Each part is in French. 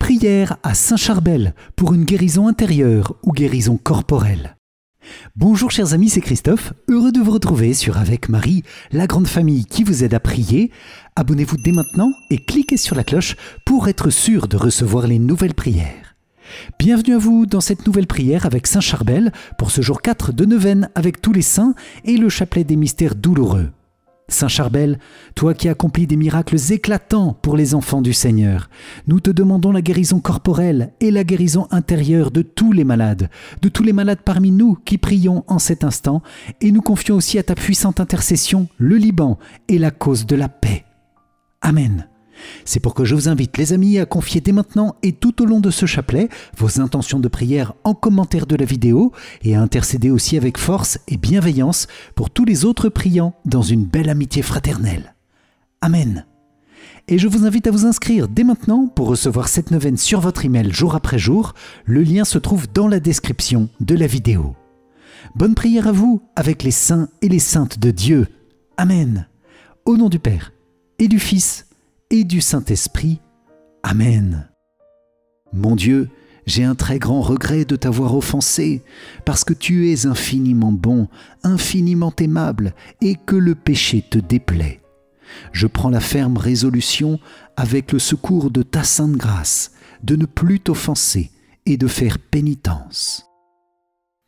Prière à Saint-Charbel pour une guérison intérieure ou guérison corporelle. Bonjour chers amis, c'est Christophe, heureux de vous retrouver sur Avec Marie, la grande famille qui vous aide à prier. Abonnez-vous dès maintenant et cliquez sur la cloche pour être sûr de recevoir les nouvelles prières. Bienvenue à vous dans cette nouvelle prière avec Saint-Charbel pour ce jour 4 de neuvaine avec tous les saints et le chapelet des mystères douloureux. Saint-Charbel, toi qui accomplis des miracles éclatants pour les enfants du Seigneur, nous te demandons la guérison corporelle et la guérison intérieure de tous les malades parmi nous qui prions en cet instant, et nous confions aussi à ta puissante intercession le Liban et la cause de la paix. Amen. C'est pour que je vous invite, les amis, à confier dès maintenant et tout au long de ce chapelet vos intentions de prière en commentaire de la vidéo et à intercéder aussi avec force et bienveillance pour tous les autres priants dans une belle amitié fraternelle. Amen. Et je vous invite à vous inscrire dès maintenant pour recevoir cette neuvaine sur votre email jour après jour. Le lien se trouve dans la description de la vidéo. Bonne prière à vous avec les saints et les saintes de Dieu. Amen. Au nom du Père et du Fils et du Saint-Esprit. Amen. Mon Dieu, j'ai un très grand regret de t'avoir offensé, parce que tu es infiniment bon, infiniment aimable, et que le péché te déplaît. Je prends la ferme résolution, avec le secours de ta sainte grâce, de ne plus t'offenser et de faire pénitence.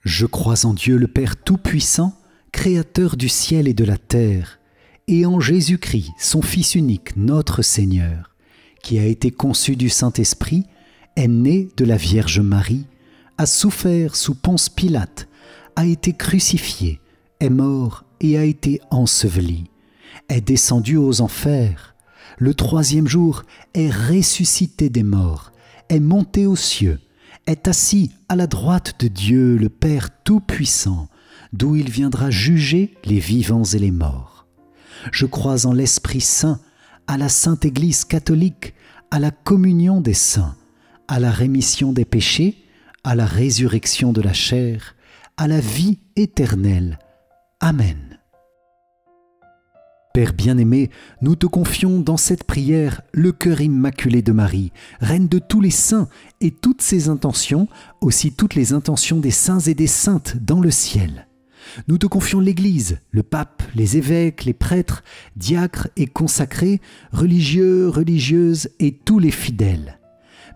Je crois en Dieu le Père Tout-Puissant, Créateur du ciel et de la terre, et en Jésus-Christ, son Fils unique, notre Seigneur, qui a été conçu du Saint-Esprit, est né de la Vierge Marie, a souffert sous Ponce Pilate, a été crucifié, est mort et a été enseveli, est descendu aux enfers, le troisième jour est ressuscité des morts, est monté aux cieux, est assis à la droite de Dieu le Père Tout-Puissant, d'où il viendra juger les vivants et les morts. Je crois en l'Esprit Saint, à la Sainte Église catholique, à la communion des saints, à la rémission des péchés, à la résurrection de la chair, à la vie éternelle. Amen. Père bien-aimé, nous te confions dans cette prière le cœur immaculé de Marie, reine de tous les saints, et toutes ses intentions, aussi toutes les intentions des saints et des saintes dans le ciel. Nous te confions l'Église, le pape, les évêques, les prêtres, diacres et consacrés, religieux, religieuses et tous les fidèles.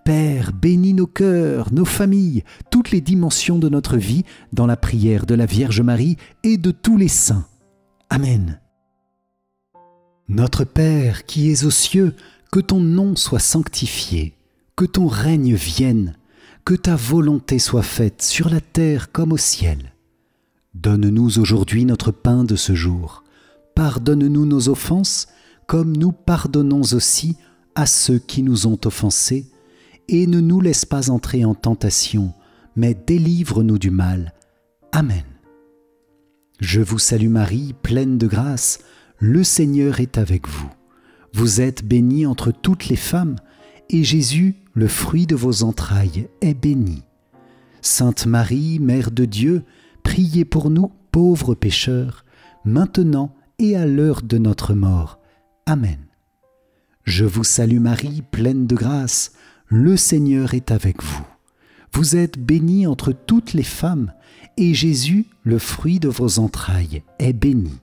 Père, bénis nos cœurs, nos familles, toutes les dimensions de notre vie dans la prière de la Vierge Marie et de tous les saints. Amen. Notre Père qui es aux cieux, que ton nom soit sanctifié, que ton règne vienne, que ta volonté soit faite sur la terre comme au ciel. Donne-nous aujourd'hui notre pain de ce jour. Pardonne-nous nos offenses, comme nous pardonnons aussi à ceux qui nous ont offensés. Et ne nous laisse pas entrer en tentation, mais délivre-nous du mal. Amen. Je vous salue Marie, pleine de grâce, le Seigneur est avec vous. Vous êtes bénie entre toutes les femmes, et Jésus, le fruit de vos entrailles, est béni. Sainte Marie, Mère de Dieu, priez pour nous, pauvres pécheurs, maintenant et à l'heure de notre mort. Amen. Je vous salue Marie, pleine de grâce, le Seigneur est avec vous. Vous êtes bénie entre toutes les femmes, et Jésus, le fruit de vos entrailles, est béni.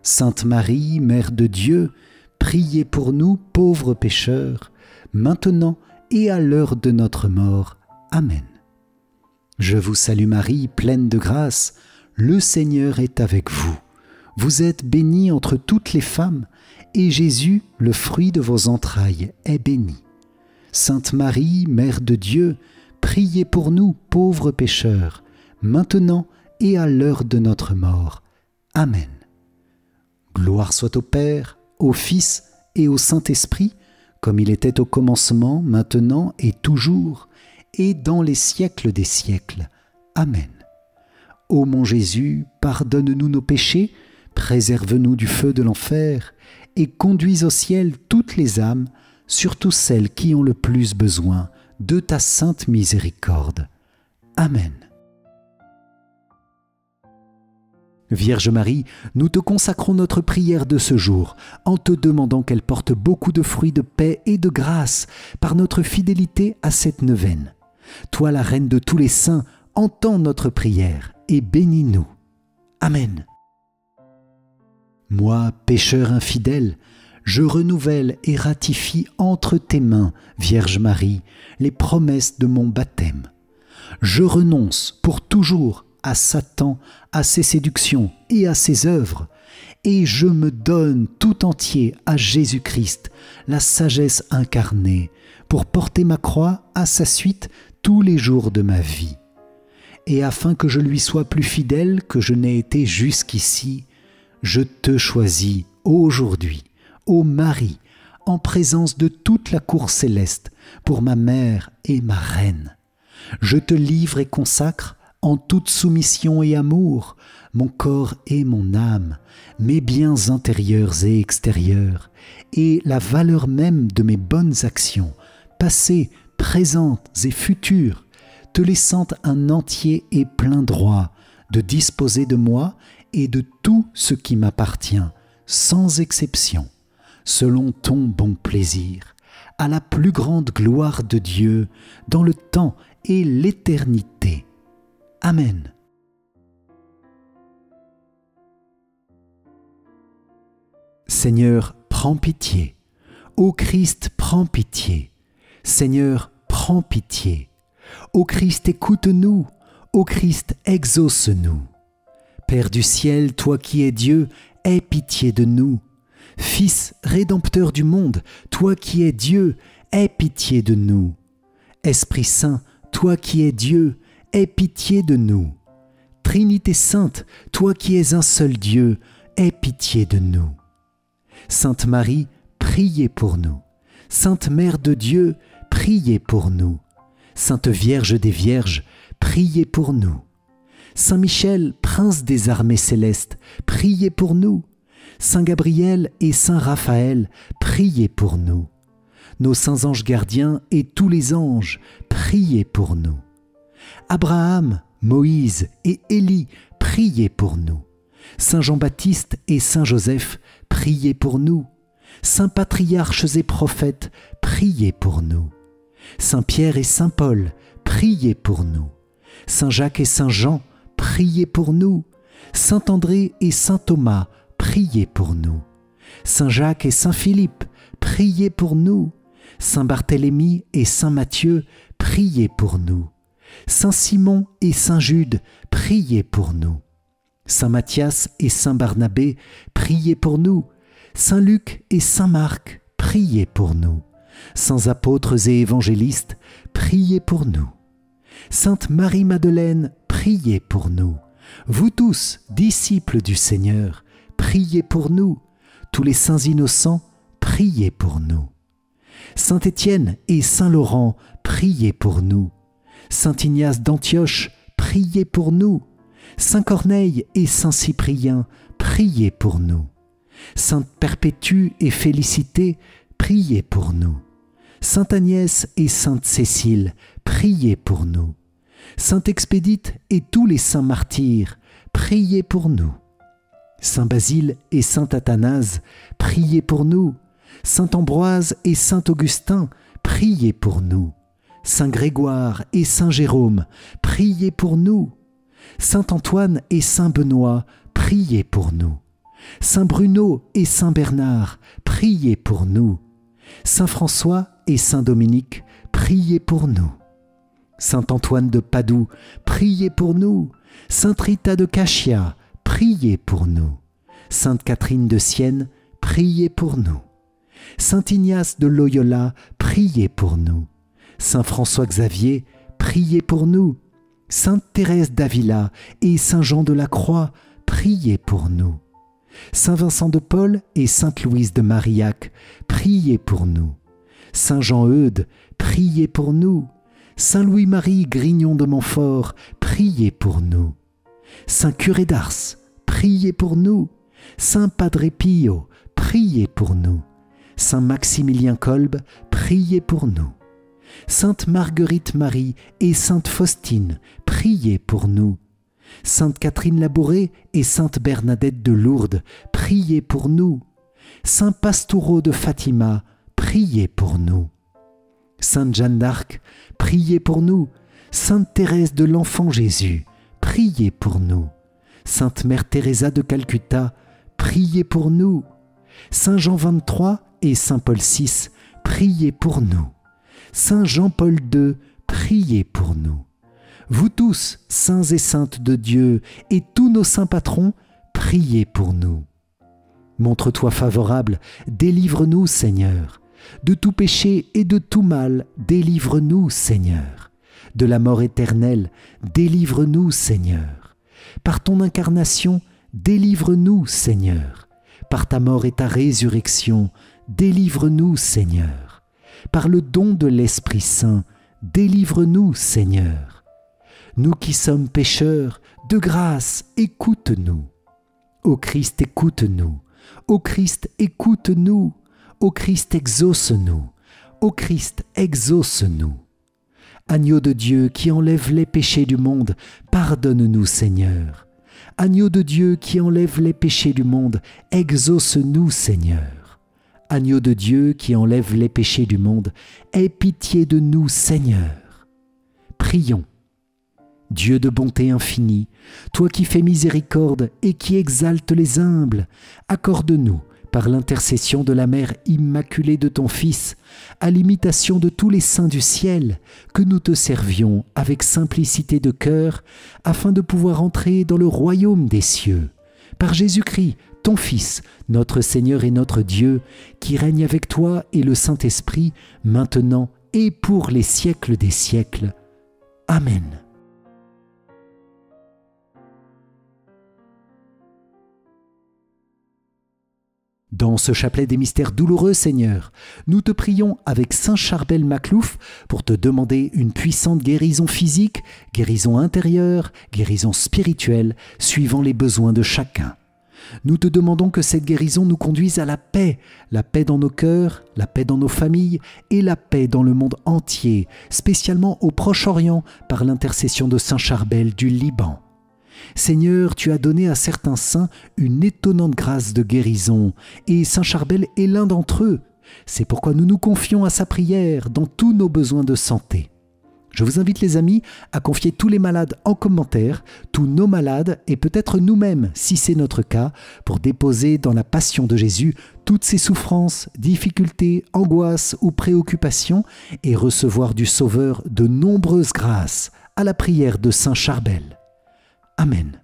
Sainte Marie, Mère de Dieu, priez pour nous, pauvres pécheurs, maintenant et à l'heure de notre mort. Amen. Je vous salue Marie, pleine de grâce, le Seigneur est avec vous. Vous êtes bénie entre toutes les femmes, et Jésus, le fruit de vos entrailles, est béni. Sainte Marie, Mère de Dieu, priez pour nous, pauvres pécheurs, maintenant et à l'heure de notre mort. Amen. Gloire soit au Père, au Fils et au Saint-Esprit, comme il était au commencement, maintenant et toujours, et dans les siècles des siècles. Amen. Ô mon Jésus, pardonne-nous nos péchés, préserve-nous du feu de l'enfer, et conduis au ciel toutes les âmes, surtout celles qui ont le plus besoin de ta sainte miséricorde. Amen. Vierge Marie, nous te consacrons notre prière de ce jour, en te demandant qu'elle porte beaucoup de fruits de paix et de grâce par notre fidélité à cette neuvaine. Toi, la Reine de tous les saints, entends notre prière et bénis-nous. Amen. Moi, pécheur infidèle, je renouvelle et ratifie entre tes mains, Vierge Marie, les promesses de mon baptême. Je renonce pour toujours à Satan, à ses séductions et à ses œuvres, et je me donne tout entier à Jésus-Christ, la sagesse incarnée, pour porter ma croix à sa suite tous les jours de ma vie. Et afin que je lui sois plus fidèle que je n'ai été jusqu'ici, je te choisis aujourd'hui, ô Marie, en présence de toute la cour céleste, pour ma mère et ma reine. Je te livre et consacre, en toute soumission et amour, mon corps et mon âme, mes biens intérieurs et extérieurs, et la valeur même de mes bonnes actions, passées, présentes et futures, te laissant un entier et plein droit de disposer de moi et de tout ce qui m'appartient, sans exception, selon ton bon plaisir, à la plus grande gloire de Dieu, dans le temps et l'éternité. Amen. Seigneur, prends pitié. Ô Christ, prends pitié. Seigneur, prends pitié. Ô Christ, écoute-nous. Ô Christ, exauce-nous. Père du ciel, toi qui es Dieu, aie pitié de nous. Fils rédempteur du monde, toi qui es Dieu, aie pitié de nous. Esprit Saint, toi qui es Dieu, aie pitié de nous. Trinité sainte, toi qui es un seul Dieu, aie pitié de nous. Sainte Marie, priez pour nous. Sainte Mère de Dieu, priez pour nous. Sainte Vierge des Vierges, priez pour nous. Saint Michel, prince des armées célestes, priez pour nous. Saint Gabriel et Saint Raphaël, priez pour nous. Nos saints anges gardiens et tous les anges, priez pour nous. Abraham, Moïse et Élie, priez pour nous. Saint Jean-Baptiste et Saint Joseph, priez pour nous. Saints patriarches et prophètes, priez pour nous. Saint Pierre et Saint Paul, priez pour nous. Saint Jacques et Saint Jean, priez pour nous. Saint André et Saint Thomas, priez pour nous. Saint Jacques et Saint Philippe, priez pour nous. Saint Barthélemy et Saint Matthieu, priez pour nous. Saint Simon et Saint Jude, priez pour nous. Saint Matthias et Saint Barnabé, priez pour nous. Saint Luc et Saint Marc, priez pour nous. Saints apôtres et évangélistes, priez pour nous. Sainte Marie-Madeleine, priez pour nous. Vous tous, disciples du Seigneur, priez pour nous. Tous les saints innocents, priez pour nous. Saint Étienne et Saint Laurent, priez pour nous. Saint Ignace d'Antioche, priez pour nous. Saint Corneille et Saint Cyprien, priez pour nous. Sainte Perpétue et Félicité, priez pour nous. Sainte Agnès et Sainte Cécile, priez pour nous. Sainte Expédite et tous les saints martyrs, priez pour nous. Saint Basile et Saint Athanase, priez pour nous. Saint Ambroise et Saint Augustin, priez pour nous. Saint Grégoire et Saint Jérôme, priez pour nous. Saint Antoine et Saint Benoît, priez pour nous. Saint Bruno et Saint Bernard, priez pour nous. Saint François et Saint Dominique, priez pour nous. Saint Antoine de Padoue, priez pour nous. Sainte Rita de Cachia, priez pour nous. Sainte Catherine de Sienne, priez pour nous. Saint Ignace de Loyola, priez pour nous. Saint François Xavier, priez pour nous. Sainte Thérèse d'Avila et Saint Jean de la Croix, priez pour nous. Saint Vincent de Paul et Sainte Louise de Marillac, priez pour nous. Saint Jean-Eudes, priez pour nous. Saint Louis-Marie Grignon de Montfort, priez pour nous. Saint Curé d'Ars, priez pour nous. Saint Padre Pio, priez pour nous. Saint Maximilien Kolb, priez pour nous. Sainte Marguerite Marie et Sainte Faustine, priez pour nous. Sainte Catherine Labouré et Sainte Bernadette de Lourdes, priez pour nous. Saint Pastoureau de Fatima, priez pour nous. Sainte Jeanne d'Arc, priez pour nous. Sainte Thérèse de l'Enfant Jésus, priez pour nous. Sainte Mère Teresa de Calcutta, priez pour nous. Saint Jean XXIII et Saint Paul VI, priez pour nous. Saint Jean-Paul II, priez pour nous. Vous tous, saints et saintes de Dieu, et tous nos saints patrons, priez pour nous. Montre-toi favorable, délivre-nous, Seigneur. De tout péché et de tout mal, délivre-nous, Seigneur. De la mort éternelle, délivre-nous, Seigneur. Par ton incarnation, délivre-nous, Seigneur. Par ta mort et ta résurrection, délivre-nous, Seigneur. Par le don de l'Esprit Saint, délivre-nous, Seigneur. Nous qui sommes pécheurs, de grâce, écoute-nous. Ô Christ, écoute-nous. Ô Christ, écoute-nous. Ô Christ, exauce-nous. Ô Christ, exauce-nous. Agneau de Dieu qui enlève les péchés du monde, pardonne-nous, Seigneur. Agneau de Dieu qui enlève les péchés du monde, exauce-nous, Seigneur. Agneau de Dieu qui enlève les péchés du monde, aie pitié de nous, Seigneur. Prions. Dieu de bonté infinie, toi qui fais miséricorde et qui exaltes les humbles, accorde-nous, par l'intercession de la Mère immaculée de ton Fils, à l'imitation de tous les saints du ciel, que nous te servions avec simplicité de cœur, afin de pouvoir entrer dans le royaume des cieux. Par Jésus-Christ, ton Fils, notre Seigneur et notre Dieu, qui règne avec toi et le Saint-Esprit, maintenant et pour les siècles des siècles. Amen. Dans ce chapelet des mystères douloureux, Seigneur, nous te prions avec Saint Charbel Maclouf pour te demander une puissante guérison physique, guérison intérieure, guérison spirituelle, suivant les besoins de chacun. Nous te demandons que cette guérison nous conduise à la paix dans nos cœurs, la paix dans nos familles et la paix dans le monde entier, spécialement au Proche-Orient par l'intercession de Saint Charbel du Liban. Seigneur, tu as donné à certains saints une étonnante grâce de guérison, et Saint Charbel est l'un d'entre eux. C'est pourquoi nous nous confions à sa prière dans tous nos besoins de santé. Je vous invite les amis à confier tous les malades en commentaire, tous nos malades et peut-être nous-mêmes, si c'est notre cas, pour déposer dans la passion de Jésus toutes ces souffrances, difficultés, angoisses ou préoccupations et recevoir du Sauveur de nombreuses grâces à la prière de Saint Charbel. Amen.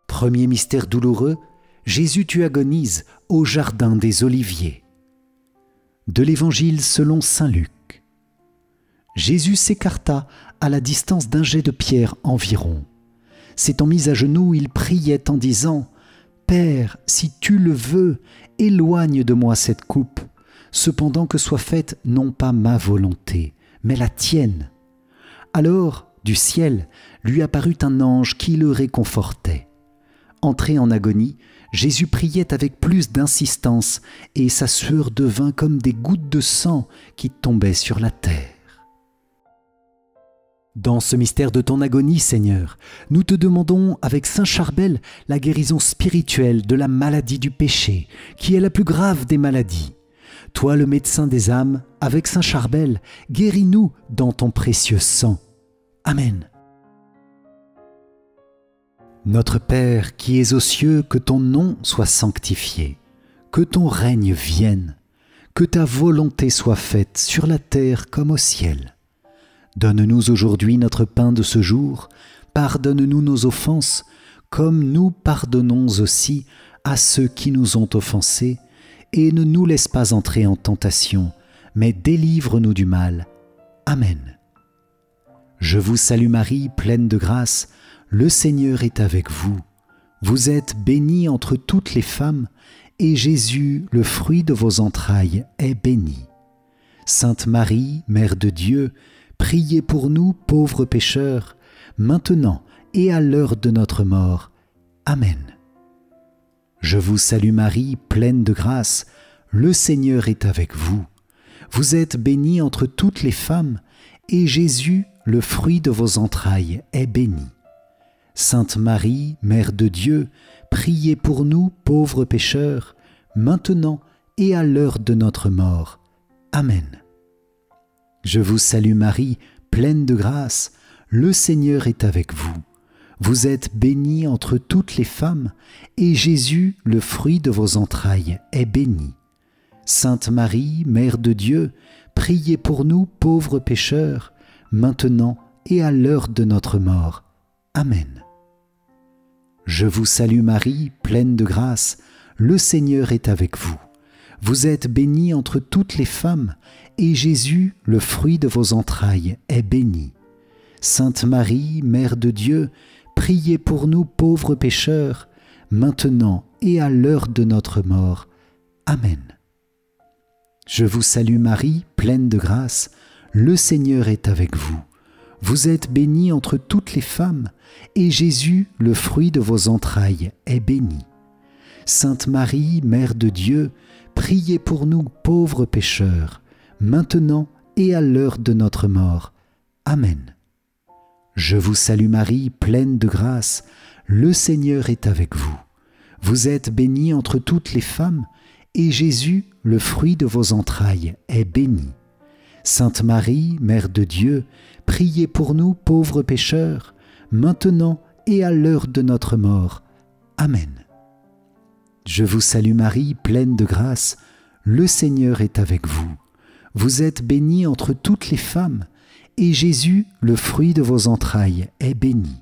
Premier mystère douloureux, Jésus tu agonises au jardin des Oliviers. De l'Évangile selon saint Luc. Jésus s'écarta à la distance d'un jet de pierre environ. S'étant mis à genoux, il priait en disant « Père, si tu le veux, éloigne de moi cette coupe, cependant que soit faite non pas ma volonté, mais la tienne. » Alors, du ciel, lui apparut un ange qui le réconfortait. Entré en agonie, Jésus priait avec plus d'insistance et sa sueur devint comme des gouttes de sang qui tombaient sur la terre. Dans ce mystère de ton agonie, Seigneur, nous te demandons avec Saint Charbel la guérison spirituelle de la maladie du péché, qui est la plus grave des maladies. Toi, le médecin des âmes, avec Saint Charbel, guéris-nous dans ton précieux sang. Amen. Notre Père qui es aux cieux, que ton nom soit sanctifié, que ton règne vienne, que ta volonté soit faite sur la terre comme au ciel. Donne-nous aujourd'hui notre pain de ce jour, pardonne-nous nos offenses, comme nous pardonnons aussi à ceux qui nous ont offensés, et ne nous laisse pas entrer en tentation, mais délivre-nous du mal. Amen. Je vous salue Marie, pleine de grâce, le Seigneur est avec vous. Vous êtes bénie entre toutes les femmes, et Jésus, le fruit de vos entrailles, est béni. Sainte Marie, Mère de Dieu, priez pour nous pauvres pécheurs, maintenant et à l'heure de notre mort. Amen. Je vous salue Marie, pleine de grâce, le Seigneur est avec vous. Vous êtes bénie entre toutes les femmes, et Jésus, le fruit de vos entrailles, est béni. Sainte Marie, Mère de Dieu, priez pour nous pauvres pécheurs, maintenant et à l'heure de notre mort. Amen. Je vous salue Marie, pleine de grâce, le Seigneur est avec vous. Vous êtes bénie entre toutes les femmes, et Jésus, le fruit de vos entrailles, est béni. Sainte Marie, Mère de Dieu, priez pour nous pauvres pécheurs, maintenant et à l'heure de notre mort. Amen. Je vous salue Marie, pleine de grâce, le Seigneur est avec vous. Vous êtes bénie entre toutes les femmes, et Jésus, le fruit de vos entrailles, est béni. Sainte Marie, Mère de Dieu, priez pour nous pauvres pécheurs, maintenant et à l'heure de notre mort. Amen. Je vous salue Marie, pleine de grâce, le Seigneur est avec vous. Vous êtes bénie entre toutes les femmes, et Jésus, le fruit de vos entrailles, est béni. Sainte Marie, Mère de Dieu, priez pour nous pauvres pécheurs, maintenant et à l'heure de notre mort. Amen. Je vous salue Marie, pleine de grâce, le Seigneur est avec vous. Vous êtes bénie entre toutes les femmes, et Jésus, le fruit de vos entrailles, est béni. Sainte Marie, Mère de Dieu, priez pour nous pauvres pécheurs, maintenant et à l'heure de notre mort. Amen. Je vous salue Marie, pleine de grâce, le Seigneur est avec vous. Vous êtes bénie entre toutes les femmes, et Jésus, le fruit de vos entrailles, est béni.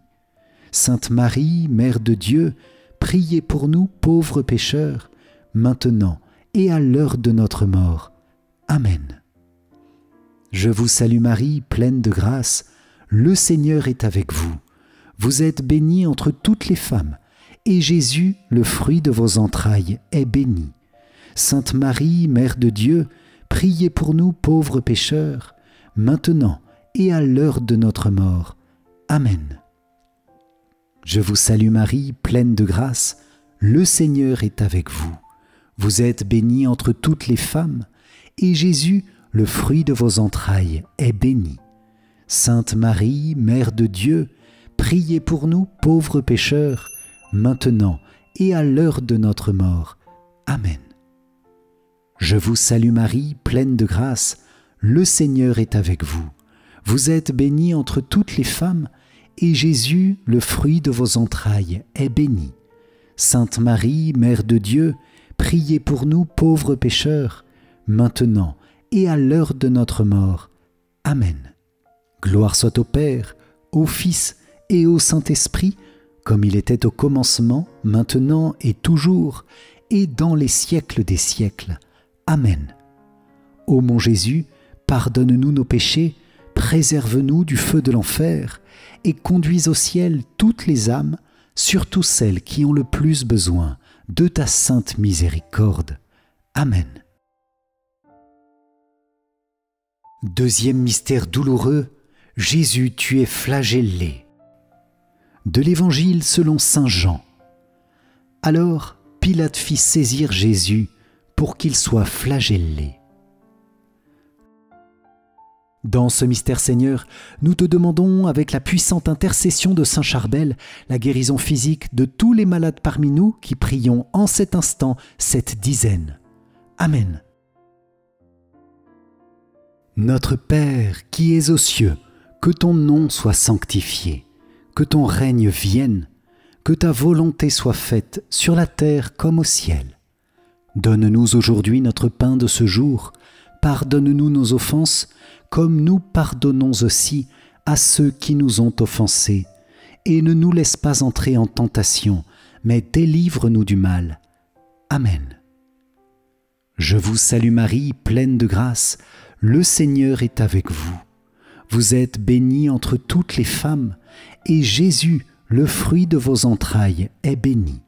Sainte Marie, Mère de Dieu, priez pour nous pauvres pécheurs, maintenant et à l'heure de notre mort. Amen. Je vous salue Marie, pleine de grâce, le Seigneur est avec vous. Vous êtes bénie entre toutes les femmes, et Jésus, le fruit de vos entrailles, est béni. Sainte Marie, Mère de Dieu, priez pour nous pauvres pécheurs, maintenant et à l'heure de notre mort. Amen. Je vous salue Marie, pleine de grâce, le Seigneur est avec vous. Vous êtes bénie entre toutes les femmes, et Jésus, le fruit de vos entrailles, est béni. Sainte Marie, Mère de Dieu, priez pour nous pauvres pécheurs, maintenant et à l'heure de notre mort. Amen. Je vous salue Marie, pleine de grâce, le Seigneur est avec vous. Vous êtes bénie entre toutes les femmes, et Jésus, le fruit de vos entrailles, est béni. Sainte Marie, Mère de Dieu, priez pour nous pauvres pécheurs, maintenant et à l'heure de notre mort. Amen. Gloire soit au Père, au Fils et au Saint-Esprit, comme il était au commencement, maintenant et toujours, et dans les siècles des siècles. Amen. Ô mon Jésus, pardonne-nous nos péchés, préserve-nous du feu de l'enfer, et conduis au ciel toutes les âmes, surtout celles qui ont le plus besoin de ta sainte miséricorde. Amen. Deuxième mystère douloureux, Jésus, tu es flagellé. De l'Évangile selon saint Jean. Alors Pilate fit saisir Jésus pour qu'il soit flagellé. Dans ce mystère Seigneur, nous te demandons, avec la puissante intercession de saint Charbel, la guérison physique de tous les malades parmi nous qui prions en cet instant cette dizaine. Amen. Notre Père qui es aux cieux, que ton nom soit sanctifié, que ton règne vienne, que ta volonté soit faite sur la terre comme au ciel. Donne-nous aujourd'hui notre pain de ce jour, pardonne-nous nos offenses, comme nous pardonnons aussi à ceux qui nous ont offensés, et ne nous laisse pas entrer en tentation, mais délivre-nous du mal. Amen. Je vous salue Marie, pleine de grâce, le Seigneur est avec vous. Vous êtes bénie entre toutes les femmes, et Jésus, le fruit de vos entrailles, est béni.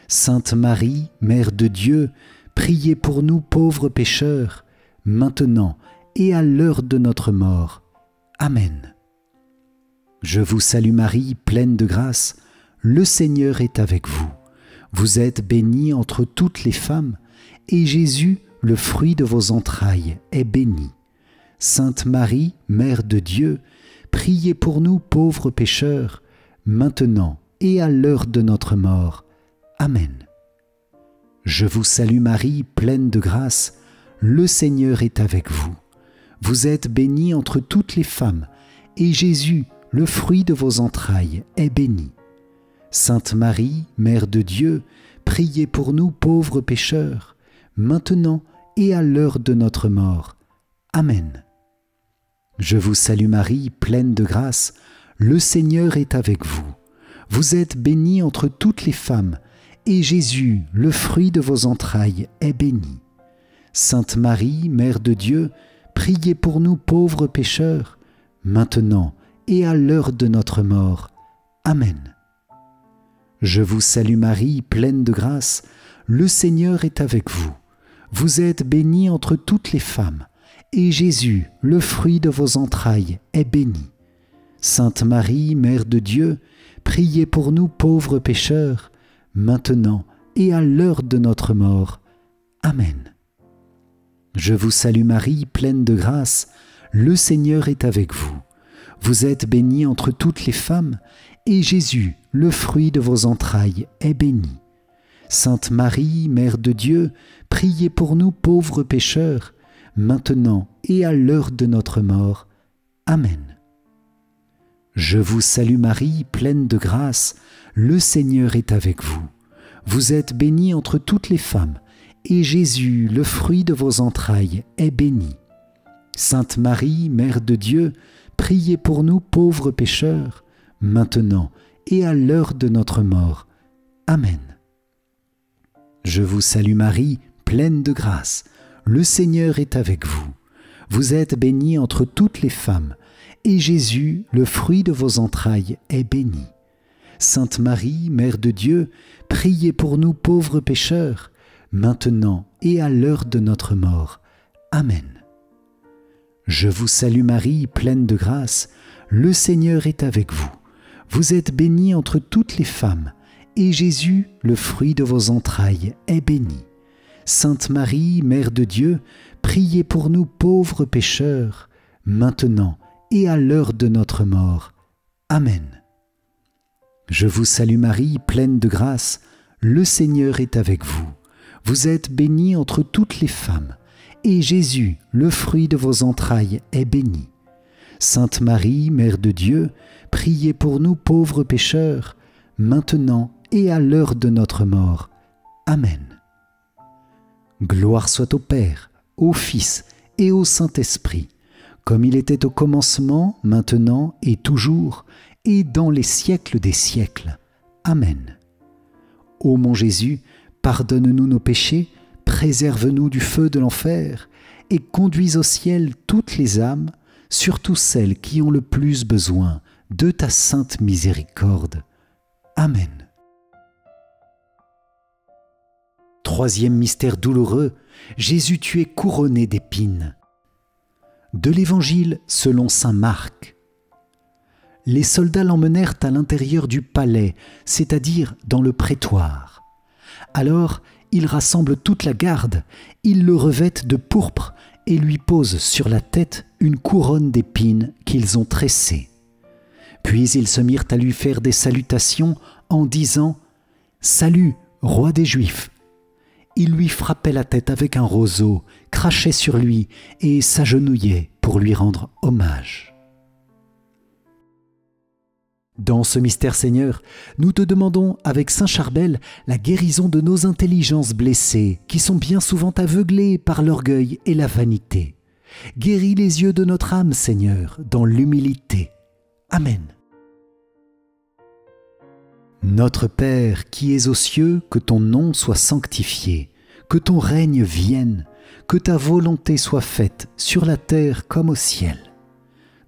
Sainte Marie, Mère de Dieu, priez pour nous pauvres pécheurs, maintenant et à l'heure de notre mort. Amen. Je vous salue Marie, pleine de grâce, le Seigneur est avec vous. Vous êtes bénie entre toutes les femmes, et Jésus, le fruit de vos entrailles, est béni. Sainte Marie, Mère de Dieu, priez pour nous pauvres pécheurs, maintenant et à l'heure de notre mort. Amen. Je vous salue Marie, pleine de grâce, le Seigneur est avec vous. Vous êtes bénie entre toutes les femmes, et Jésus, le fruit de vos entrailles, est béni. Sainte Marie, Mère de Dieu, priez pour nous pauvres pécheurs, maintenant et à l'heure de notre mort. Amen. Je vous salue Marie, pleine de grâce, le Seigneur est avec vous. Vous êtes bénie entre toutes les femmes, et Jésus, le fruit de vos entrailles, est béni. Sainte Marie, Mère de Dieu, priez pour nous pauvres pécheurs, maintenant et à l'heure de notre mort. Amen. Je vous salue Marie, pleine de grâce, le Seigneur est avec vous. Vous êtes bénie entre toutes les femmes, et Jésus, le fruit de vos entrailles, est béni. Sainte Marie, Mère de Dieu, priez pour nous pauvres pécheurs, maintenant et à l'heure de notre mort. Amen. Je vous salue Marie, pleine de grâce, le Seigneur est avec vous. Vous êtes bénie entre toutes les femmes, et Jésus, le fruit de vos entrailles, est béni. Sainte Marie, Mère de Dieu, priez pour nous pauvres pécheurs, maintenant et à l'heure de notre mort. Amen. Je vous salue Marie, pleine de grâce, le Seigneur est avec vous. Vous êtes bénie entre toutes les femmes, et Jésus, le fruit de vos entrailles, est béni. Sainte Marie, Mère de Dieu, priez pour nous pauvres pécheurs, maintenant et à l'heure de notre mort. Amen. Je vous salue Marie, pleine de grâce, le Seigneur est avec vous. Vous êtes bénie entre toutes les femmes, et Jésus, le fruit de vos entrailles, est béni. Sainte Marie, Mère de Dieu, priez pour nous pauvres pécheurs, maintenant et à l'heure de notre mort. Amen. Je vous salue Marie, pleine de grâce, le Seigneur est avec vous. Vous êtes bénie entre toutes les femmes, et Jésus, le fruit de vos entrailles, est béni. Sainte Marie, Mère de Dieu, priez pour nous pauvres pécheurs, maintenant et à l'heure de notre mort. Amen. Je vous salue Marie, pleine de grâce, le Seigneur est avec vous. Vous êtes bénie entre toutes les femmes, et Jésus, le fruit de vos entrailles, est béni. Sainte Marie, Mère de Dieu, priez pour nous pauvres pécheurs, maintenant et à l'heure de notre mort. Amen. Gloire soit au Père, au Fils et au Saint-Esprit, comme il était au commencement, maintenant et toujours, et dans les siècles des siècles. Amen. Ô mon Jésus, pardonne-nous nos péchés, préserve-nous du feu de l'enfer, et conduis au ciel toutes les âmes, surtout celles qui ont le plus besoin de ta sainte miséricorde. Amen. Troisième mystère douloureux, Jésus tu es couronné d'épines. De l'Évangile selon saint Marc. Les soldats l'emmenèrent à l'intérieur du palais, c'est-à-dire dans le prétoire. Alors, ils rassemblent toute la garde, ils le revêtent de pourpre et lui posent sur la tête une couronne d'épines qu'ils ont tressée. Puis ils se mirent à lui faire des salutations en disant « Salut, roi des Juifs !» Ils lui frappaient la tête avec un roseau, crachaient sur lui et s'agenouillaient pour lui rendre hommage. Dans ce mystère, Seigneur, nous te demandons avec saint Charbel la guérison de nos intelligences blessées qui sont bien souvent aveuglées par l'orgueil et la vanité. Guéris les yeux de notre âme, Seigneur, dans l'humilité. Amen. Notre Père qui es aux cieux, que ton nom soit sanctifié, que ton règne vienne, que ta volonté soit faite sur la terre comme au ciel.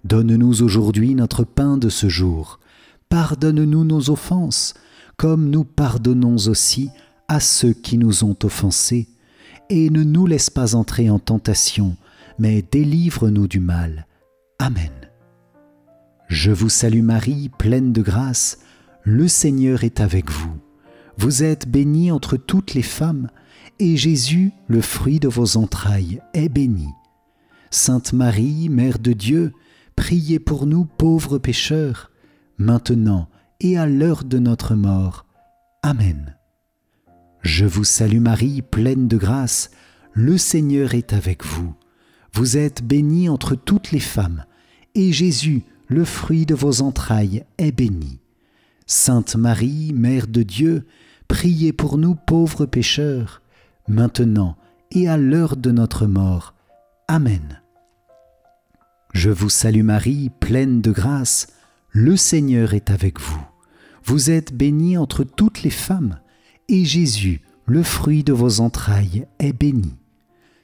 Donne-nous aujourd'hui notre pain de ce jour. Pardonne-nous nos offenses, comme nous pardonnons aussi à ceux qui nous ont offensés. Et ne nous laisse pas entrer en tentation, mais délivre-nous du mal. Amen. Je vous salue Marie, pleine de grâce, le Seigneur est avec vous. Vous êtes bénie entre toutes les femmes, et Jésus, le fruit de vos entrailles, est béni. Sainte Marie, Mère de Dieu, priez pour nous pauvres pécheurs, maintenant et à l'heure de notre mort. Amen. Je vous salue Marie, pleine de grâce, le Seigneur est avec vous. Vous êtes bénie entre toutes les femmes, et Jésus, le fruit de vos entrailles, est béni. Sainte Marie, Mère de Dieu, priez pour nous pauvres pécheurs, maintenant et à l'heure de notre mort. Amen. Je vous salue Marie, pleine de grâce, le Seigneur est avec vous. Vous êtes bénie entre toutes les femmes, et Jésus, le fruit de vos entrailles, est béni.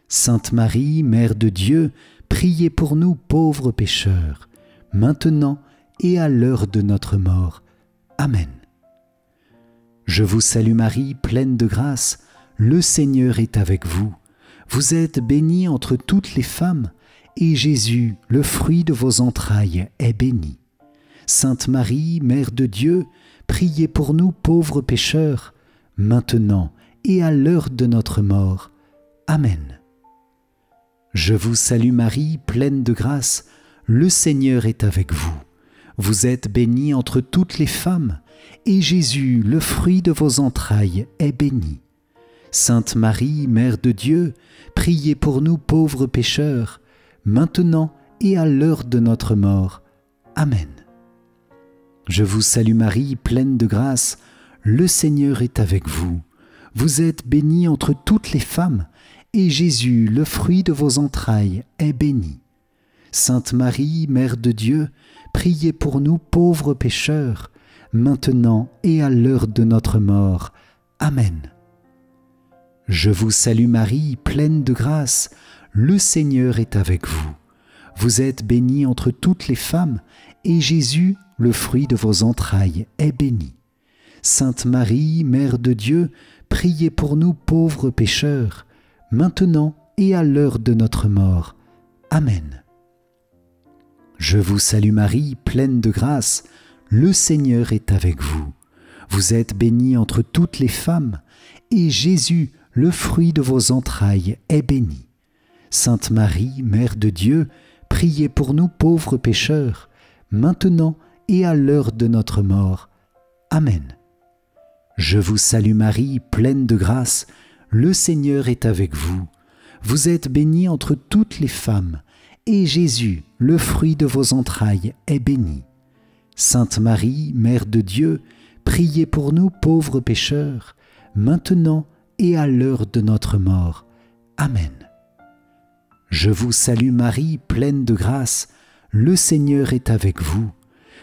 Sainte Marie, Mère de Dieu, priez pour nous pauvres pécheurs, maintenant et à l'heure de notre mort. Amen. Je vous salue Marie, pleine de grâce, le Seigneur est avec vous. Vous êtes bénie entre toutes les femmes, et Jésus, le fruit de vos entrailles, est béni. Sainte Marie, Mère de Dieu, priez pour nous pauvres pécheurs, maintenant et à l'heure de notre mort. Amen. Je vous salue Marie, pleine de grâce, le Seigneur est avec vous. Vous êtes bénie entre toutes les femmes, et Jésus, le fruit de vos entrailles, est béni. Sainte Marie, Mère de Dieu, priez pour nous pauvres pécheurs, maintenant et à l'heure de notre mort. Amen. Je vous salue Marie, pleine de grâce, le Seigneur est avec vous. Vous êtes bénie entre toutes les femmes, et Jésus, le fruit de vos entrailles, est béni. Sainte Marie, Mère de Dieu, priez pour nous pauvres pécheurs, maintenant et à l'heure de notre mort. Amen. Je vous salue Marie, pleine de grâce, le Seigneur est avec vous. Vous êtes bénie entre toutes les femmes, et Jésus, le fruit de vos entrailles, est béni. Sainte Marie, Mère de Dieu, priez pour nous pauvres pécheurs, maintenant et à l'heure de notre mort. Amen. Je vous salue Marie, pleine de grâce, le Seigneur est avec vous. Vous êtes bénie entre toutes les femmes, et Jésus, le fruit de vos entrailles, est béni. Sainte Marie, Mère de Dieu, priez pour nous pauvres pécheurs, maintenant et à l'heure de notre mort. Amen. Je vous salue Marie, pleine de grâce, le Seigneur est avec vous. Vous êtes bénie entre toutes les femmes, et Jésus, le fruit de vos entrailles, est béni. Sainte Marie, Mère de Dieu, priez pour nous pauvres pécheurs, maintenant et à l'heure de notre mort. Amen. Je vous salue Marie, pleine de grâce, le Seigneur est avec vous.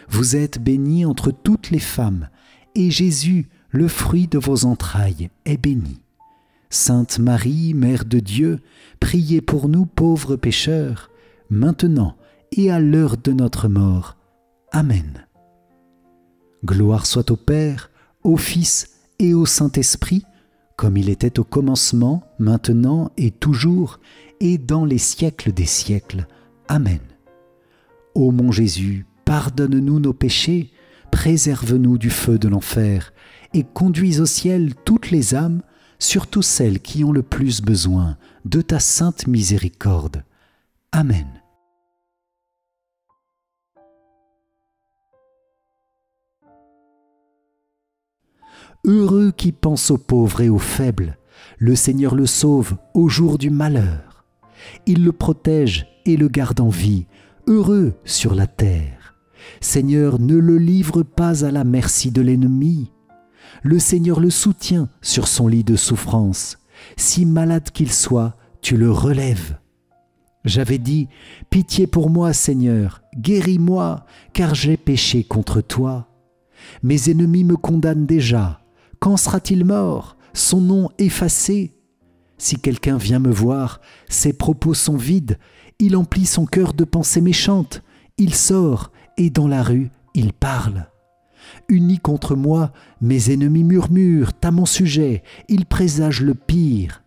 Vous êtes bénie entre toutes les femmes, et Jésus, le fruit de vos entrailles, est béni. Sainte Marie, Mère de Dieu, priez pour nous pauvres pécheurs, maintenant et à l'heure de notre mort. Amen. Gloire soit au Père, au Fils et au Saint-Esprit, comme il était au commencement, maintenant et toujours, et dans les siècles des siècles. Amen. Ô mon Jésus, pardonne-nous nos péchés, préserve-nous du feu de l'enfer, et conduis au ciel toutes les âmes, surtout celles qui ont le plus besoin de ta sainte miséricorde. Amen. Heureux qui pense aux pauvres et aux faibles, le Seigneur le sauve au jour du malheur. Il le protège et le garde en vie, heureux sur la terre. Seigneur, ne le livre pas à la merci de l'ennemi. Le Seigneur le soutient sur son lit de souffrance. Si malade qu'il soit, tu le relèves. J'avais dit, pitié pour moi, Seigneur, guéris-moi, car j'ai péché contre toi. Mes ennemis me condamnent déjà. Quand sera-t-il mort, son nom effacé? Si quelqu'un vient me voir, ses propos sont vides, il emplit son cœur de pensées méchantes, il sort et dans la rue, il parle. Unis contre moi, mes ennemis murmurent à mon sujet, ils présagent le pire.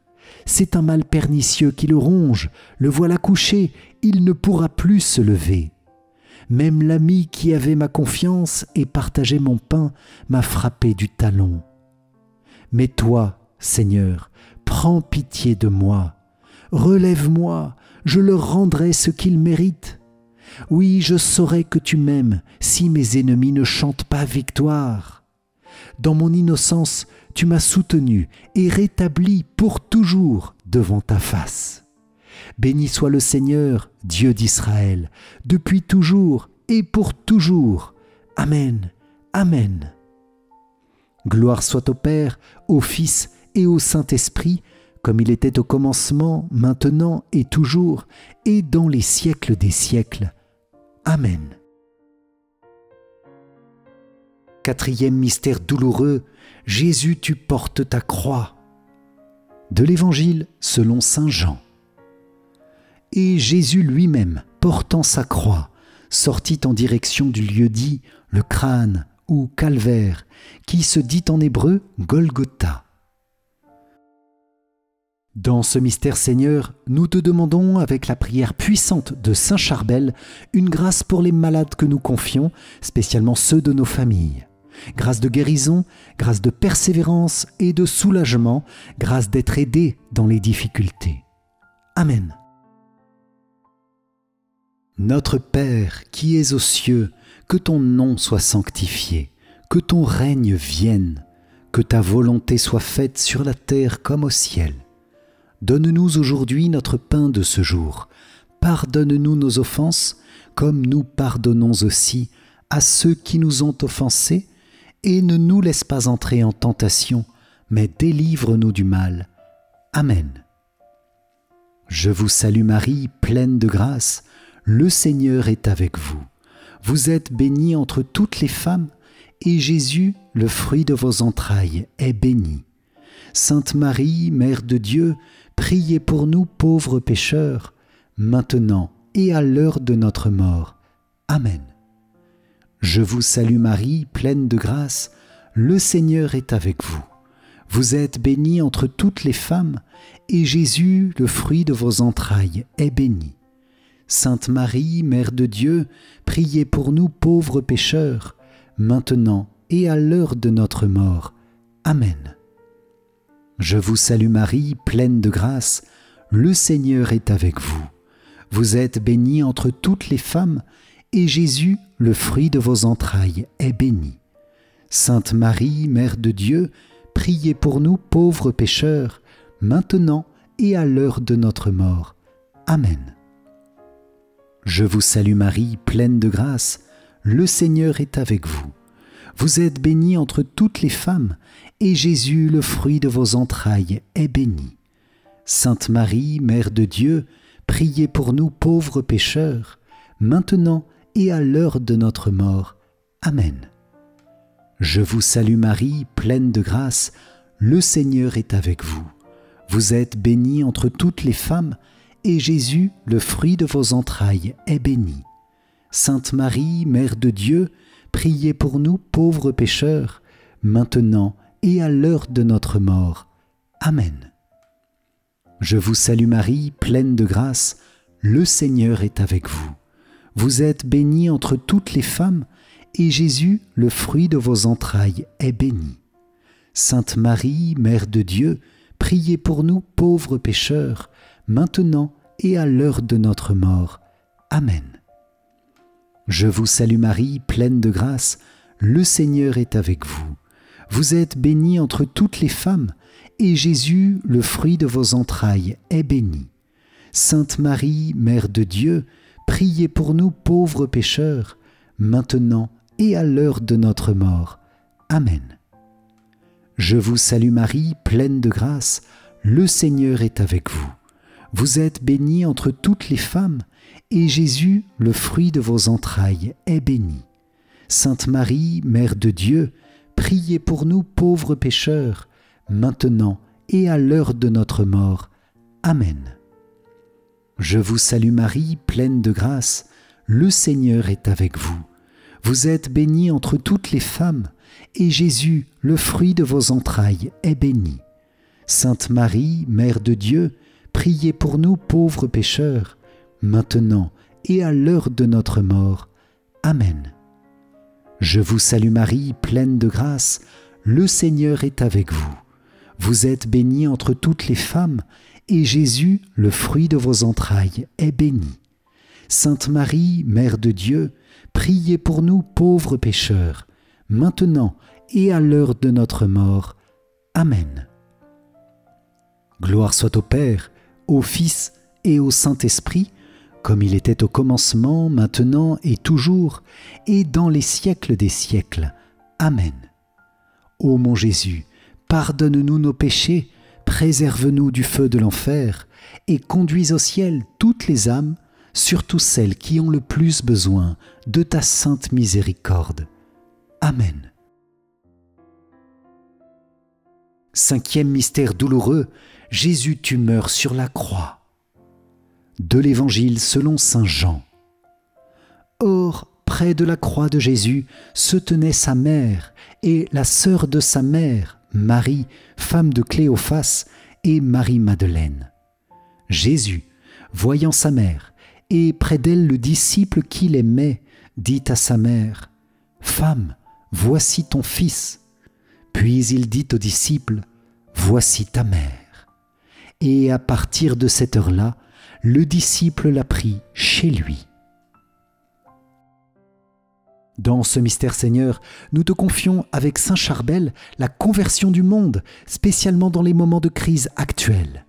C'est un mal pernicieux qui le ronge, le voilà couché, il ne pourra plus se lever. Même l'ami qui avait ma confiance et partageait mon pain m'a frappé du talon. Mais toi, Seigneur, prends pitié de moi. Relève-moi, je leur rendrai ce qu'ils méritent. Oui, je saurai que tu m'aimes si mes ennemis ne chantent pas victoire. Dans mon innocence, tu m'as soutenu et rétabli pour toujours devant ta face. Béni soit le Seigneur, Dieu d'Israël, depuis toujours et pour toujours. Amen, Amen. Gloire soit au Père, au Fils et au Saint-Esprit, comme il était au commencement, maintenant et toujours, et dans les siècles des siècles. Amen. Quatrième mystère douloureux, Jésus, tu portes ta croix. De l'Évangile selon saint Jean. Et Jésus lui-même, portant sa croix, sortit en direction du lieu dit le crâne ou calvaire, qui se dit en hébreu Golgotha. Dans ce mystère, Seigneur, nous te demandons, avec la prière puissante de saint Charbel, une grâce pour les malades que nous confions, spécialement ceux de nos familles. Grâce de guérison, grâce de persévérance et de soulagement, grâce d'être aidés dans les difficultés. Amen. Notre Père qui es aux cieux, que ton nom soit sanctifié, que ton règne vienne, que ta volonté soit faite sur la terre comme au ciel. Donne-nous aujourd'hui notre pain de ce jour. Pardonne-nous nos offenses, comme nous pardonnons aussi à ceux qui nous ont offensés, et ne nous laisse pas entrer en tentation, mais délivre-nous du mal. Amen. Je vous salue Marie, pleine de grâce, le Seigneur est avec vous. Vous êtes bénie entre toutes les femmes, et Jésus, le fruit de vos entrailles, est béni. Sainte Marie, Mère de Dieu, priez pour nous pauvres pécheurs, maintenant et à l'heure de notre mort. Amen. Je vous salue Marie, pleine de grâce, le Seigneur est avec vous. Vous êtes bénie entre toutes les femmes, et Jésus, le fruit de vos entrailles, est béni. Sainte Marie, Mère de Dieu, priez pour nous pauvres pécheurs, maintenant et à l'heure de notre mort. Amen. Je vous salue Marie, pleine de grâce, le Seigneur est avec vous. Vous êtes bénie entre toutes les femmes, et Jésus, le fruit de vos entrailles, est béni. Sainte Marie, Mère de Dieu, priez pour nous pauvres pécheurs, maintenant et à l'heure de notre mort. Amen. Je vous salue Marie, pleine de grâce, le Seigneur est avec vous. Vous êtes bénie entre toutes les femmes, et Jésus, le fruit de vos entrailles, est béni. Sainte Marie, Mère de Dieu, priez pour nous pauvres pécheurs, maintenant et à l'heure de notre mort. Amen. Je vous salue Marie, pleine de grâce, le Seigneur est avec vous. Vous êtes bénie entre toutes les femmes, et Jésus, le fruit de vos entrailles, est béni. Sainte Marie, Mère de Dieu, priez pour nous pauvres pécheurs, maintenant et à l'heure de notre mort. Amen. Je vous salue Marie, pleine de grâce, le Seigneur est avec vous. Vous êtes bénie entre toutes les femmes, et Jésus, le fruit de vos entrailles, est béni. Sainte Marie, Mère de Dieu, priez pour nous pauvres pécheurs, maintenant et à l'heure de notre mort. Amen. Je vous salue Marie, pleine de grâce, le Seigneur est avec vous. Vous êtes bénie entre toutes les femmes, et Jésus, le fruit de vos entrailles, est béni. Sainte Marie, Mère de Dieu, priez pour nous pauvres pécheurs, maintenant et à l'heure de notre mort. Amen. Je vous salue Marie, pleine de grâce, le Seigneur est avec vous. Vous êtes bénie entre toutes les femmes, et Jésus, le fruit de vos entrailles, est béni. Sainte Marie, Mère de Dieu, priez pour nous pauvres pécheurs, maintenant et à l'heure de notre mort. Amen. Je vous salue Marie, pleine de grâce, le Seigneur est avec vous. Vous êtes bénie entre toutes les femmes, et Jésus, le fruit de vos entrailles, est béni. Sainte Marie, Mère de Dieu, priez pour nous pauvres pécheurs, maintenant et à l'heure de notre mort. Amen. Je vous salue Marie, pleine de grâce, le Seigneur est avec vous. Vous êtes bénie entre toutes les femmes, et Jésus, le fruit de vos entrailles, est béni. Sainte Marie, Mère de Dieu, priez pour nous pauvres pécheurs, maintenant et à l'heure de notre mort. Amen. Gloire soit au Père, au Fils et au Saint-Esprit, comme il était au commencement, maintenant et toujours, et dans les siècles des siècles. Amen. Ô mon Jésus, pardonne-nous nos péchés, préserve-nous du feu de l'enfer, et conduis au ciel toutes les âmes, surtout celles qui ont le plus besoin de ta sainte miséricorde. Amen. Cinquième mystère douloureux, Jésus, tu meurs sur la croix. De l'Évangile selon saint Jean. Or, près de la croix de Jésus se tenait sa mère et la sœur de sa mère, Marie, femme de Cléophas, et Marie-Madeleine. Jésus, voyant sa mère, et près d'elle le disciple qu'il aimait, dit à sa mère, « Femme, voici ton fils. » Puis il dit au disciple, « Voici ta mère. » Et à partir de cette heure-là, le disciple l'a pris chez lui. Dans ce mystère, Seigneur, nous te confions avec saint Charbel la conversion du monde, spécialement dans les moments de crise actuels.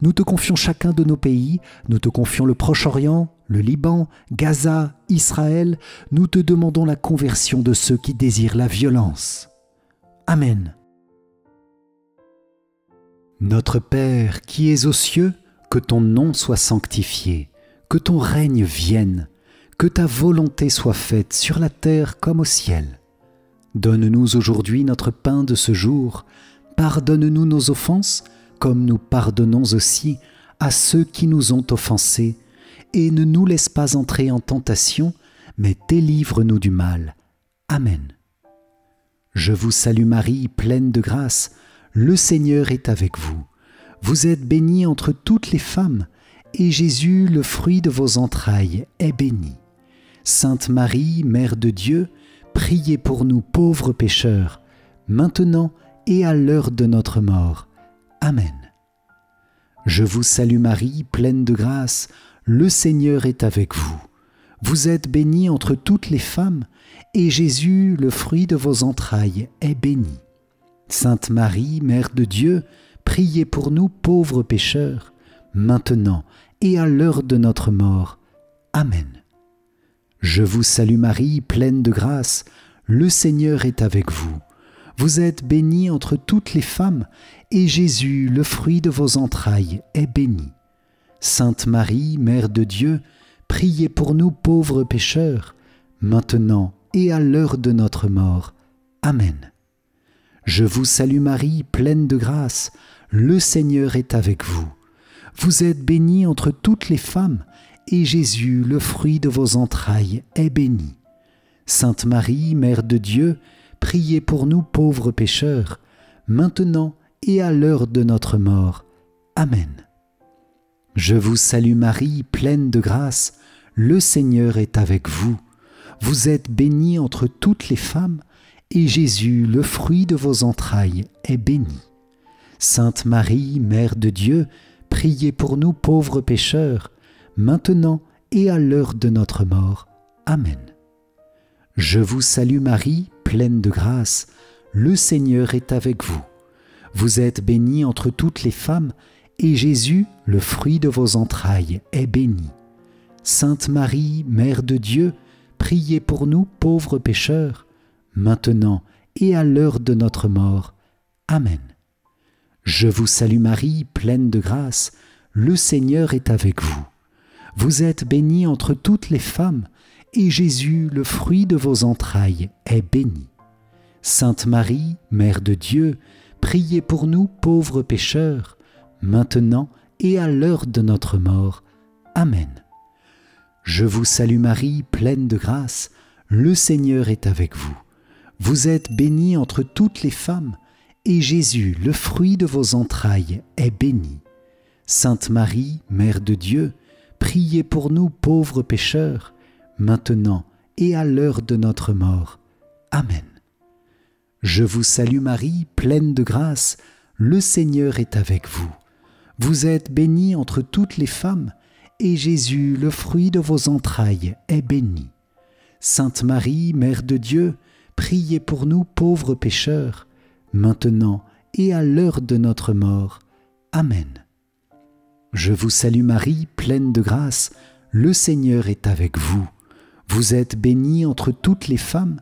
Nous te confions chacun de nos pays, nous te confions le Proche-Orient, le Liban, Gaza, Israël. Nous te demandons la conversion de ceux qui désirent la violence. Amen. Notre Père qui es aux cieux, que ton nom soit sanctifié, que ton règne vienne, que ta volonté soit faite sur la terre comme au ciel. Donne-nous aujourd'hui notre pain de ce jour. Pardonne-nous nos offenses, comme nous pardonnons aussi à ceux qui nous ont offensés. Et ne nous laisse pas entrer en tentation, mais délivre-nous du mal. Amen. Je vous salue Marie, pleine de grâce, le Seigneur est avec vous. Vous êtes bénie entre toutes les femmes, et Jésus, le fruit de vos entrailles, est béni. Sainte Marie, Mère de Dieu, priez pour nous pauvres pécheurs, maintenant et à l'heure de notre mort. Amen. Je vous salue Marie, pleine de grâce, le Seigneur est avec vous. Vous êtes bénie entre toutes les femmes, et Jésus, le fruit de vos entrailles, est béni. Sainte Marie, Mère de Dieu, priez pour nous pauvres pécheurs, maintenant et à l'heure de notre mort. Amen. Je vous salue Marie, pleine de grâce, le Seigneur est avec vous. Vous êtes bénie entre toutes les femmes, et Jésus, le fruit de vos entrailles, est béni. Sainte Marie, Mère de Dieu, priez pour nous pauvres pécheurs, maintenant et à l'heure de notre mort. Amen. Je vous salue Marie, pleine de grâce, le Seigneur est avec vous. Vous êtes bénie entre toutes les femmes, et Jésus, le fruit de vos entrailles, est béni. Sainte Marie, Mère de Dieu, priez pour nous pauvres pécheurs, maintenant et à l'heure de notre mort. Amen. Je vous salue Marie, pleine de grâce, le Seigneur est avec vous. Vous êtes bénie entre toutes les femmes, et Jésus, le fruit de vos entrailles, est béni. Sainte Marie, Mère de Dieu, priez pour nous pauvres pécheurs, maintenant et à l'heure de notre mort. Amen. Je vous salue Marie, pleine de grâce, le Seigneur est avec vous. Vous êtes bénie entre toutes les femmes, et Jésus, le fruit de vos entrailles, est béni. Sainte Marie, Mère de Dieu, priez pour nous pauvres pécheurs, maintenant et à l'heure de notre mort. Amen. Je vous salue Marie, pleine de grâce, le Seigneur est avec vous. Vous êtes bénie entre toutes les femmes, et Jésus, le fruit de vos entrailles, est béni. Sainte Marie, Mère de Dieu, priez pour nous pauvres pécheurs, maintenant et à l'heure de notre mort. Amen. Je vous salue Marie, pleine de grâce, le Seigneur est avec vous. Vous êtes bénie entre toutes les femmes, et Jésus, le fruit de vos entrailles, est béni. Sainte Marie, Mère de Dieu, priez pour nous pauvres pécheurs, maintenant et à l'heure de notre mort. Amen. Je vous salue Marie, pleine de grâce, le Seigneur est avec vous. Vous êtes bénie entre toutes les femmes, et Jésus, le fruit de vos entrailles, est béni. Sainte Marie, Mère de Dieu, priez pour nous pauvres pécheurs, maintenant et à l'heure de notre mort. Amen. Je vous salue Marie, pleine de grâce, le Seigneur est avec vous. Vous êtes bénie entre toutes les femmes,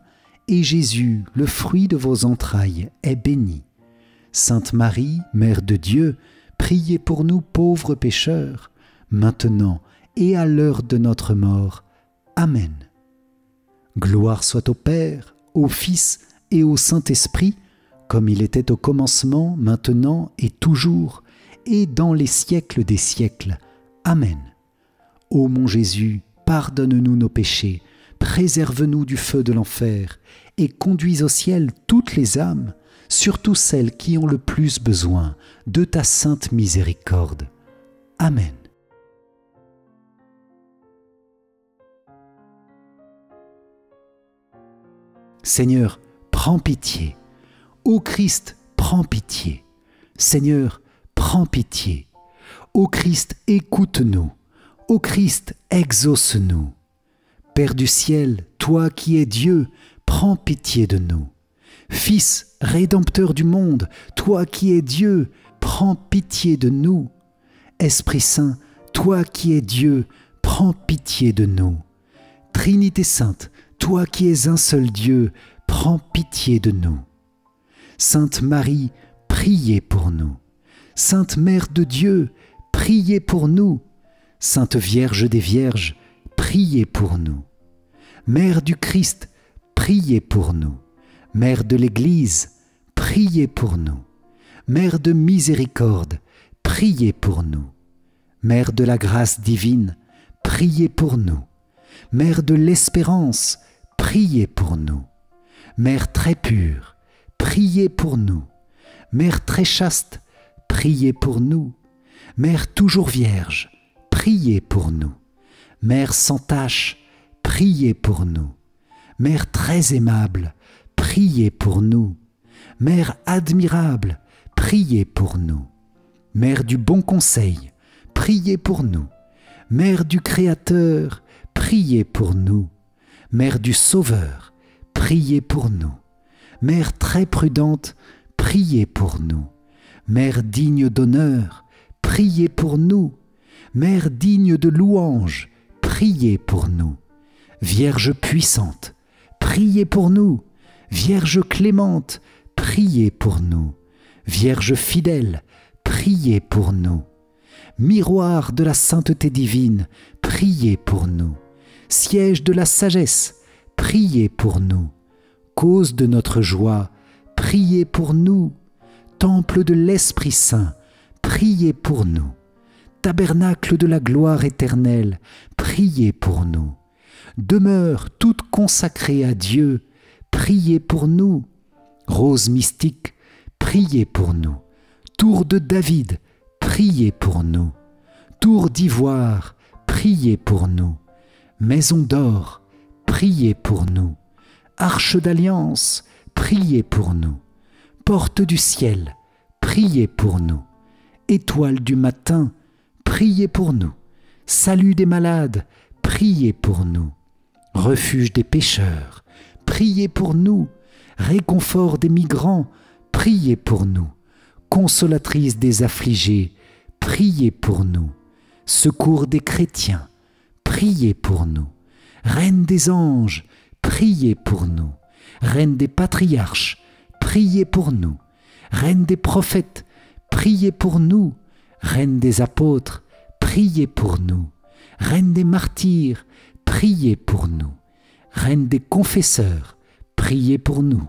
et Jésus, le fruit de vos entrailles, est béni. Sainte Marie, Mère de Dieu, priez pour nous pauvres pécheurs, maintenant et à l'heure de notre mort. Amen. Gloire soit au Père, au Fils et au Saint-Esprit, comme il était au commencement, maintenant et toujours, et dans les siècles des siècles. Amen. Ô mon Jésus, pardonne-nous nos péchés, préserve-nous du feu de l'enfer, et conduis au ciel toutes les âmes, surtout celles qui ont le plus besoin de ta sainte miséricorde. Amen. Seigneur, prends pitié. Ô Christ, prends pitié. Seigneur, prends pitié. Ô Christ, écoute-nous. Ô Christ, exauce-nous. Père du ciel, toi qui es Dieu, prends pitié de nous. Fils, Rédempteur du monde, toi qui es Dieu, prends pitié de nous. Esprit Saint, toi qui es Dieu, prends pitié de nous. Trinité Sainte, toi qui es un seul Dieu, prends pitié de nous. Sainte Marie, priez pour nous. Sainte Mère de Dieu, priez pour nous. Sainte Vierge des Vierges, priez pour nous. Mère du Christ, priez pour nous. Mère de l'Église, priez pour nous. Mère de miséricorde, priez pour nous. Mère de la grâce divine, priez pour nous. Mère de l'espérance, priez pour nous. Mère très pure, priez pour nous. Mère très chaste, priez pour nous. Mère toujours vierge, priez pour nous. Mère sans tache, priez pour nous. Mère très aimable, priez pour nous. Mère admirable, priez pour nous. Mère du bon conseil, priez pour nous. Mère du Créateur, priez pour nous. Mère du Sauveur, priez pour nous. Mère très prudente, priez pour nous. Mère digne d'honneur, priez pour nous. Mère digne de louange, priez pour nous. Vierge puissante, priez pour nous. Vierge clémente, priez pour nous. Vierge fidèle, priez pour nous. Miroir de la sainteté divine, priez pour nous. Siège de la sagesse, priez pour nous. Cause de notre joie, priez pour nous. Temple de l'Esprit Saint, priez pour nous. Tabernacle de la gloire éternelle, priez pour nous. Demeure toute consacrée à Dieu, priez pour nous. Rose mystique, priez pour nous. Tour de David, priez pour nous. Tour d'ivoire, priez pour nous. Maison d'or, priez pour nous. Arche d'alliance, priez pour nous. Porte du ciel, priez pour nous. Étoile du matin, priez pour nous. Salut des malades, priez pour nous. Refuge des pécheurs, priez pour nous. Réconfort des migrants, priez pour nous. Consolatrice des affligés, priez pour nous. Secours des chrétiens, priez pour nous. Reine des anges, priez pour nous. Reine des patriarches, priez pour nous. Reine des prophètes, priez pour nous. Reine des apôtres, priez pour nous. Reine des martyrs, priez pour nous. Reine des confesseurs, priez pour nous.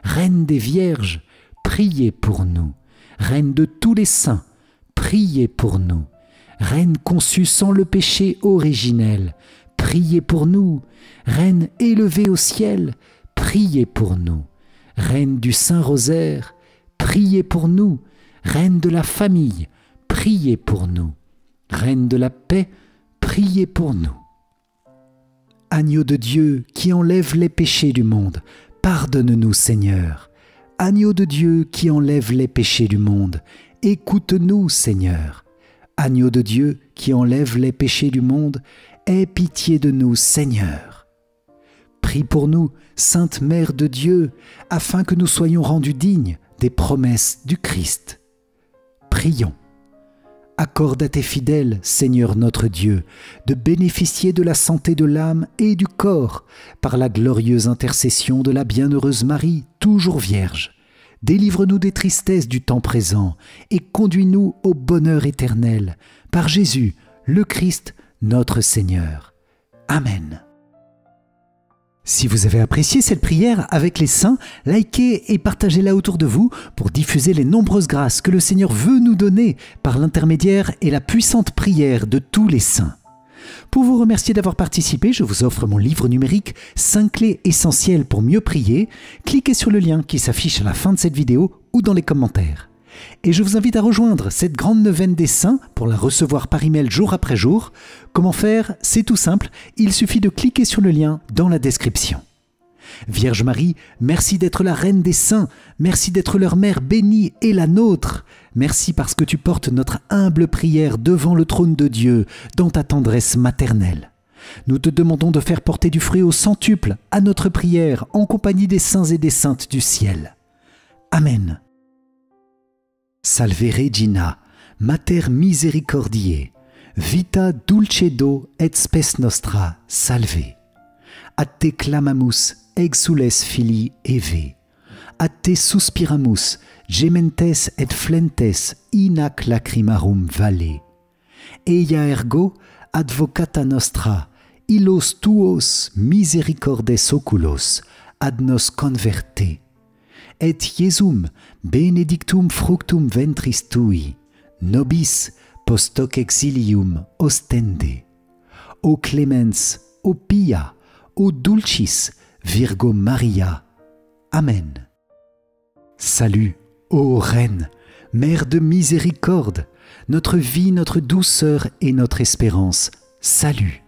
Reine des vierges, priez pour nous. Reine de tous les saints, priez pour nous. Reine conçue sans le péché originel, priez pour nous. Reine élevée au ciel, priez pour nous. Reine du Saint-Rosaire, priez pour nous. Reine de la famille, priez pour nous. Reine de la paix, priez pour nous. Agneau de Dieu qui enlève les péchés du monde, pardonne-nous Seigneur. Agneau de Dieu qui enlève les péchés du monde, écoute-nous Seigneur. Agneau de Dieu qui enlève les péchés du monde, aie pitié de nous, Seigneur. Prie pour nous, Sainte Mère de Dieu, afin que nous soyons rendus dignes des promesses du Christ. Prions. Accorde à tes fidèles, Seigneur notre Dieu, de bénéficier de la santé de l'âme et du corps par la glorieuse intercession de la bienheureuse Marie, toujours Vierge. Délivre-nous des tristesses du temps présent et conduis-nous au bonheur éternel, par Jésus, le Christ, notre Seigneur. Amen. Si vous avez apprécié cette prière avec les saints, likez et partagez-la autour de vous pour diffuser les nombreuses grâces que le Seigneur veut nous donner par l'intermédiaire et la puissante prière de tous les saints. Pour vous remercier d'avoir participé, je vous offre mon livre numérique 5 clés essentielles pour mieux prier. Cliquez sur le lien qui s'affiche à la fin de cette vidéo ou dans les commentaires. Et je vous invite à rejoindre cette grande neuvaine des saints pour la recevoir par email jour après jour. Comment faire? C'est tout simple, il suffit de cliquer sur le lien dans la description. Vierge Marie, merci d'être la reine des saints, merci d'être leur mère bénie et la nôtre. Merci parce que tu portes notre humble prière devant le trône de Dieu dans ta tendresse maternelle. Nous te demandons de faire porter du fruit au centuple à notre prière en compagnie des saints et des saintes du ciel. Amen. Salve Regina, Mater misericordiae, vita dulcedo et spes nostra, salve. A te clamamus, exules filii Eve. A te suspiramus, gementes et flentes in ac lacrimarum valle. Eia ergo, advocata nostra, illos tuos misericordes oculos, ad nos converte. Et Iesum benedictum fructum ventris tui, nobis post hoc exilium ostende. O clemens, o pia, o dulcis, Virgo Maria. Amen. Salut, ô Reine, Mère de miséricorde, notre vie, notre douceur et notre espérance. Salut.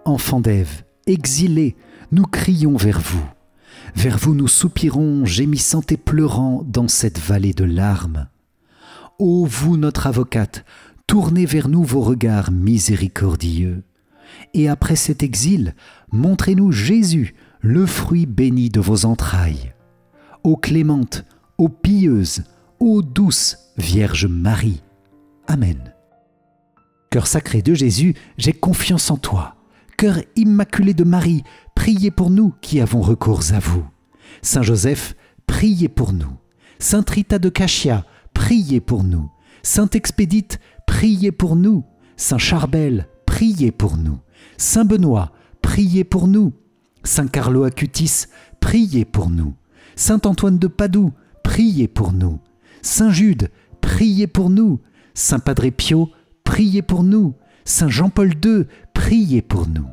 Enfants d'Ève, exilés, nous crions vers vous. Vers vous nous soupirons, gémissant et pleurant dans cette vallée de larmes. Ô vous, notre avocate, tournez vers nous vos regards miséricordieux. Et après cet exil, montrez-nous Jésus, le fruit béni de vos entrailles. Ô clémente, ô pieuse, ô douce Vierge Marie. Amen. Cœur sacré de Jésus, j'ai confiance en toi. Cœur immaculé de Marie, priez pour nous qui avons recours à vous. Saint Joseph, priez pour nous. Sainte Rita de Cachia, priez pour nous. Sainte Expédite, priez pour nous. Saint Charbel, priez pour nous. Saint Benoît, priez pour nous. Saint Carlo Acutis, priez pour nous. Saint Antoine de Padoue, priez pour nous. Saint Jude, priez pour nous. Saint Padre Pio, priez pour nous. Saint Jean-Paul II, priez pour nous.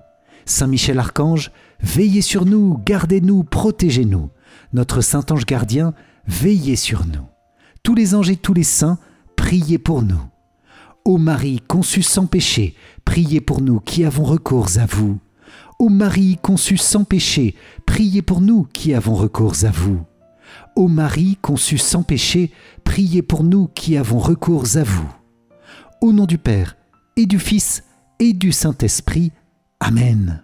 Saint Michel Archange, veillez sur nous, gardez-nous, protégez-nous. Notre Saint Ange gardien, veillez sur nous. Tous les anges et tous les saints, priez pour nous. Ô Marie conçue sans péché, priez pour nous qui avons recours à vous. Ô Marie conçue sans péché, priez pour nous qui avons recours à vous. Ô Marie conçue sans péché, priez pour nous qui avons recours à vous. Au nom du Père, et du Fils, et du Saint-Esprit. Amen.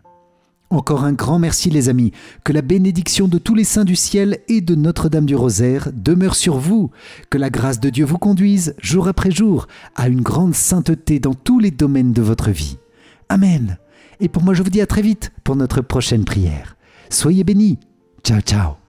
Encore un grand merci les amis, que la bénédiction de tous les saints du ciel et de Notre-Dame du Rosaire demeure sur vous, que la grâce de Dieu vous conduise, jour après jour, à une grande sainteté dans tous les domaines de votre vie. Amen. Et pour moi je vous dis à très vite pour notre prochaine prière. Soyez bénis. Ciao ciao.